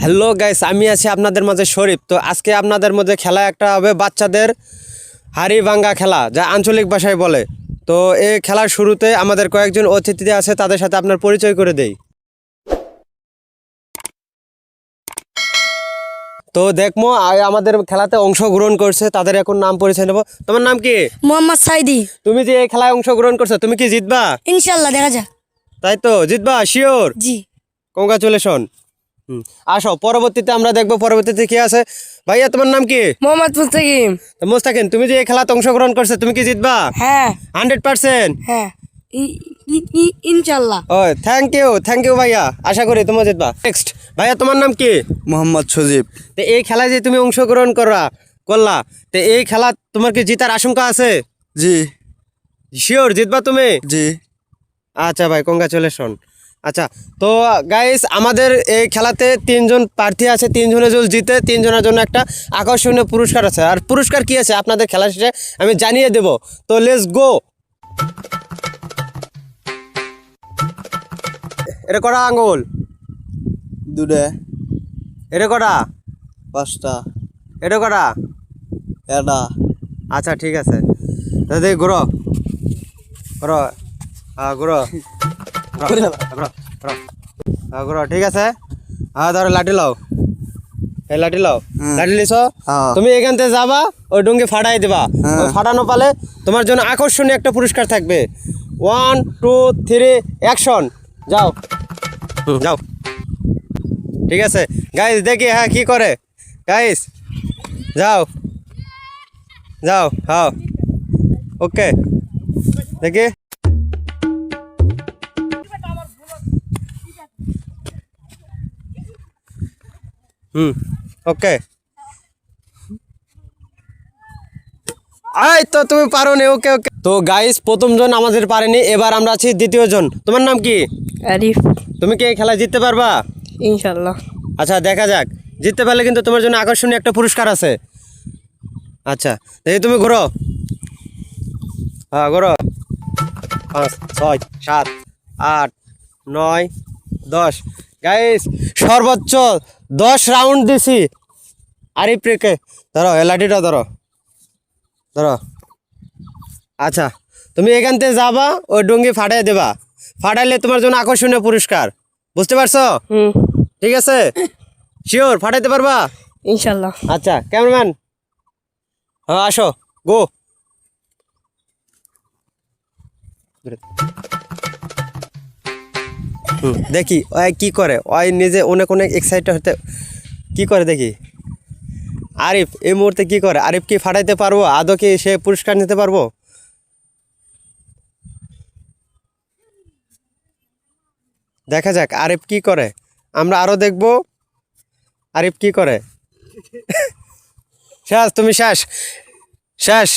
Hello guys, আমি আছি আপনাদের মাঝে শরীফ। তো আজকে আপনাদের মধ্যে খেলা একটা হবে বাচ্চাদের হাড়ি ভাঙ্গা খেলা, যা আঞ্চলিক ভাষায় বলে। তো এই খেলার শুরুতে আমাদের কয়েকজন অতিথি আছে, তাদের সাথে আপনার পরিচয় করে দেই। তো দেখবো আমাদের খেলাতে অংশগ্রহণ করছে, তাদের এখন নাম পরিচয় নেব। তোমার নাম কি? মোহাম্মদ সাইদি। তুমি যে এই খেলায় অংশগ্রহণ করছো, তুমি কি জিতবা? ইনশাল্লাহ, দেখা যাক। তাই তো, জিতবা শিওর? জি। কংগ্রাচুলেশন। আসো, পরবর্তীতে আমরা দেখবো পরবর্তীতে কি আছে। ভাইয়া, তোমার নাম কি? মোহাম্মদ মুস্তাকিম। তো মোস্তাকিন, তুমি যে এই খেলাতে অংশগ্রহণ করছো, তুমি কি জিতবা? হ্যাঁ 100%? হ্যাঁ, ইনশাল্লাহ। ও থ্যাংক ইউ ভাইয়া, আশা করি তুমি জিতবা। নেক্সট ভাইয়া, তোমার নাম কি? মোহাম্মদ সজীব। তো এই খেলায় যে তুমি অংশগ্রহণ করলা, তো এই খেলা তোমার কি জিতার আশঙ্কা আছে? জি শিওর জিতবা তুমি? জি। আচ্ছা ভাই, কংগ্রাচুলেশন। আচ্ছা, তো গাইস, আমাদের এই খেলাতে 3জন প্রার্থী আছে। 3জনে যদি জিতে, 3জনের জন্য একটা আকর্ষণীয় পুরস্কার আছে। আর পুরস্কার কি আছে আপনাদের খেলা শেষে আমি জানিয়ে দেব। তো লেটস গো। এটা কটা আঙ্গুল? দুটা। এটা কটা? 5টা। এটা কটা? এটা। আচ্ছা ঠিক আছে, দাদি ঘুরো ঘুরো, হ্যাঁ ঘুরো ঘুরো, ঠিক আছে। হ্যাঁ ধরো, লাঠি লাও, এই লাঠি লাও, লাঠি লিছো। হ্যাঁ। তুমি এখান থেকে যাবা, ওই ডুঙ্গি ফাটাই দিবা। হ্যাঁ। ওই ফাটানো পালে তোমার জন্য আকর্ষণীয় একটা পুরস্কার থাকবে। 1 2 3 অ্যাকশন, যাও। যাও, ঠিক আছে গাইস, দেখি হ্যাঁ কি করে। গাইস যাও যাও, হ্যাঁ ওকে, দেখি। ওকে। তো তুমি পারো নি, ওকে ওকে। তো গাইস, প্রথমজন আমাদের পারেনি, এবার আমরা আছি দ্বিতীয়জন। তোমার নাম কি? আরিফ। তুমি কি এই খেলায় জিততে পারবা? ইনশাল্লাহ। আচ্ছা দেখা যাক, জিততে পারলে কিন্তু তোমার জন্য আকর্ষণীয় একটা পুরস্কার আছে। আচ্ছা দেখি, তুমি ঘোরো, হ্যাঁ ঘোরো। 5 6 7 8 9 10। গাইস, সর্বোচ্চ 10 রাউন্ড দিছি। আরিফ রেখে ধরো, এই লাঠিটা ধরো ধরো। আচ্ছা, তুমি এখান থেকে যাবা, ওই ডুঙ্গি ফাটাই দেবা। ফাটাইলে তোমার জন্য আকর্ষণীয় পুরস্কার, বুঝতে পারছো? ঠিক আছে, শিওর ফাটাইতে পারবা? ইনশাল্লাহ। আচ্ছা ক্যামেরাম্যান, হ্যাঁ আসো, গো। দেখি ওই কি করে, ওই নিজে অনেক অনেক এক্সাইটেড হতে কি করে দেখি। আরিফ এই মুহূর্তে কি করে? আরিফ কি ফাটাইতে পারবো? আদৌ কি সে পুরস্কার নিতে পারবো? দেখা যাক আরিফ কি করে, আমরা আরো দেখবো আরিফ কি করে। শেষ, তুমি শেষ শেষ।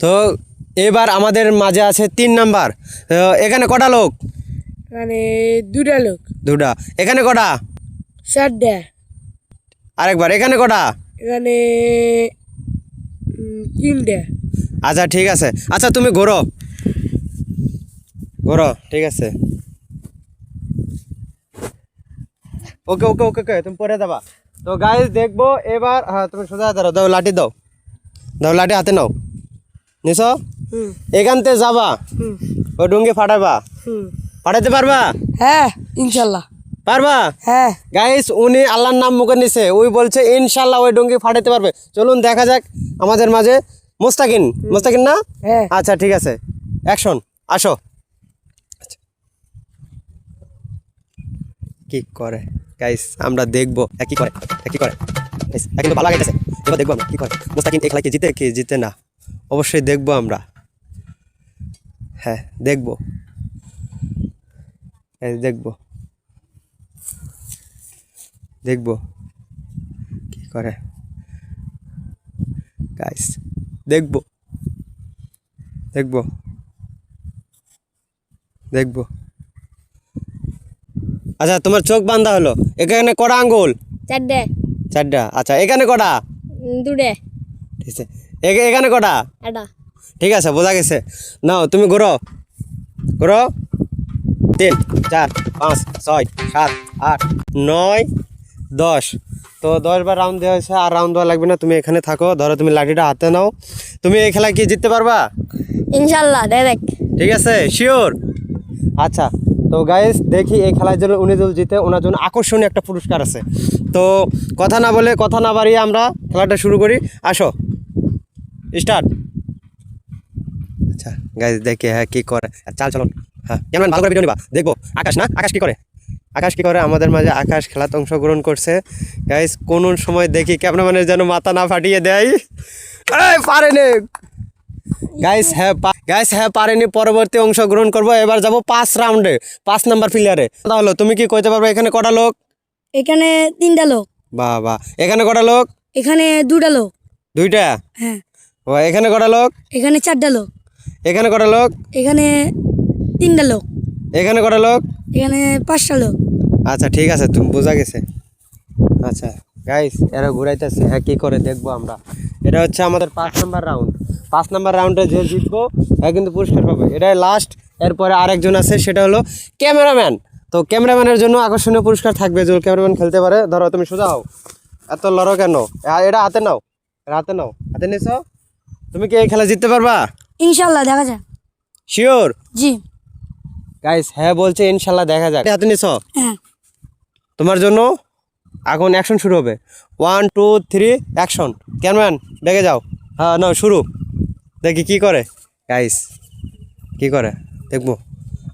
তো এবার আমাদের মাঝে আছে 3 নাম্বার। এখানে কটা লোক? মানে দুটা লোক। দুটা। এখানে কটা? 4টা। আরেকবার, এখানে কটা? এখানে 3টা। আচ্ছা ঠিক আছে। আচ্ছা তুমি ঘোরো ঘোরো, ঠিক আছে। ওকে ওকে ওকে ওকে, তুমি পরে দেবা। তো গাইস দেখবো এবার, হ্যাঁ তুমি সোজা দাও, দাও লাঠি, দাও দাও লাঠি হাতে নাও, নিছো। এখান থেকে যাবা, ওই ডুঙ্গি ফাটাবা। ফাটাইতে পারবা? হ্যাঁ ইনশাল্লাহ। পারবা? হ্যাঁ। গাইস, উনি আল্লাহর নাম মুখে নিছে, ওই বলছে ইনশাল্লাহ ওই ডুঙ্গি ফাটাইতে পারবে। চলুন দেখা যাক আমাদের মাঝে মুস্তাকিন। মুস্তাকিন না? হ্যাঁ। আচ্ছা ঠিক আছে, অ্যাকশন, আসো। কি করে গাইস, আমরা দেখবো কি করে কি করে। Guys, কিন্তু ভালো লাগাইতেছে, এবার দেখবো আমরা কি করে। মুস্তাকিন এই খেলায় কি জিতে কি জিতে না, অবশ্যই দেখবো আমরা। হ্যাঁ দেখবো, দেখবো দেখবো কি করে গাইস, দেখবো দেখবো দেখবো। আচ্ছা তোমার চোখ বান্ধা হলো, এখানে কটা আঙ্গুল? 4টা। 4টা। আচ্ছা এখানে কটা? 2টা। ঠিক আছে, এখানে কটা? এটা। ঠিক আছে, বোঝা গেছে। নাও তুমি ঘুরো ঘুরো। 3 4 5 6 7 8 9 10। তো 10 বার রাউন্ড দেওয়া হয়েছে, আর রাউন্ড দেওয়া লাগবে না, তুমি এখানে থাকো। ধরো তুমি লাঠিটা হাতে নাও। তুমি এই খেলায় কি জিততে পারবা? ইনশাল্লাহ দেখ। ঠিক আছে, শিওর? আচ্ছা, তো গাইস দেখি এই খেলার জন্য উনি যদি জিতে ওনার জন্য আকর্ষণীয় একটা পুরস্কার আছে। তো কথা না বলে, কথা না বাড়িয়ে আমরা খেলাটা শুরু করি। আসো, স্টার্ট। আচ্ছা গাইস দেখি হ্যাঁ কী করে। চাল চলুন। হ্যাঁ কেমন ভালো করে ভিডিও নিবা, দেখবো। আকাশ না, আকাশ কী করে? আকাশ কী করে? আমাদের মাঝে আকাশ খেলাতে অংশগ্রহণ করছে। গাইস কোন সময় দেখি ক্যামেরাম্যানের যেন মাথা না ফাটিয়ে দেয়। এই পারেনি গাইস, হ্যাঁ পারেনি। পরবর্তী অংশগ্রহণ করবো। এবার যাব 5 রাউন্ডে, 5 নাম্বার প্লেয়ারে। তাহলে তুমি কি কইতে পারবে এখানে কটা লোক? এখানে 3টা লোক। বাহ বাহ। এখানে কটা লোক? এখানে 2টা লোক। 2টা? হ্যাঁ। ও, এখানে কটা লোক? এখানে 4টা লোক। এখানে কটা লোক? এখানে 3টা লোক। এখানে কটা লোক? এখানে 5টা লোক। আচ্ছা ঠিক আছে, তুমি বোঝা গেছে। আচ্ছা গাইস এরা ঘুরাইতেছে, হ্যাঁ কী করে দেখবো আমরা। এটা হচ্ছে আমাদের 5 নাম্বার রাউন্ড। 5 নাম্বার রাউন্ডে যে জিতবো হ্যাঁ কিন্তু পুরস্কার পাবে। এটাই লাস্ট। এরপরে আরেকজন আছে, সেটা হলো ক্যামেরাম্যান। তো ক্যামেরাম্যানের জন্য আকর্ষণীয় পুরস্কার থাকবে যদি ক্যামেরাম্যান খেলতে পারে। ধরো তুমি সোজা হও, এত লড়ো কেন? এটা হাতে নাও, এটা হাতে নাও। হাতে নিছো? তুমি কি এই খেলা জিততে পারবা? ইনশাল্লাহ দেখা যাক। শিওর? জি। গাইস হ্যাঁ বলছে ইনশাল্লাহ, দেখা যাক। হাতে নিছো? হ্যাঁ। তোমার জন্য এখন অ্যাকশন শুরু হবে। 1 2 3 অ্যাকশন। ক্যামেরাম্যান দেখে যাও। হ্যাঁ নাও শুরু। দেখি কি করে গাইস, কি করে দেখবো।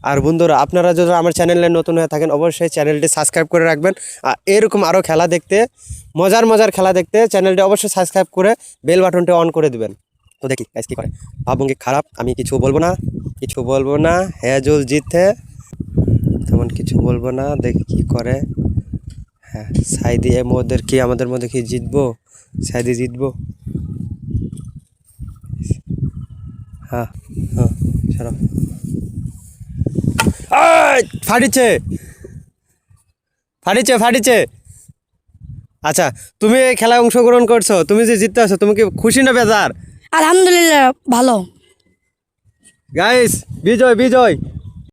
আর বন্ধুরা আপনারা যদি আমার চ্যানেলে নতুন হয়ে থাকেন অবশ্যই চ্যানেলটি সাবস্ক্রাইব করে রাখবেন। আর এরকম আরও খেলা দেখতে, মজার খেলা দেখতে চ্যানেলটি অবশ্যই সাবস্ক্রাইব করে বেল বাটনটি অন করে দিবেন। তো দেখি গাইস কী করে। ভাবভঙ্গি খারাপ, আমি কিছু বলবো না। হেজুল জিতে তেমন কিছু বলবো না, দেখি কি করে। হ্যাঁ সাইদি আমাদের মধ্যে কি জিতবো? সাইদি জিতবো। হ্যাঁ হ্যাঁ সরো। ফাটিছে। আচ্ছা তুমি এই খেলায় অংশগ্রহণ করছো, তুমি যে জিততে আছো, তুমি কি খুশি না বেজার? আলহামদুলিল্লাহ ভালো। গাইস বিজয়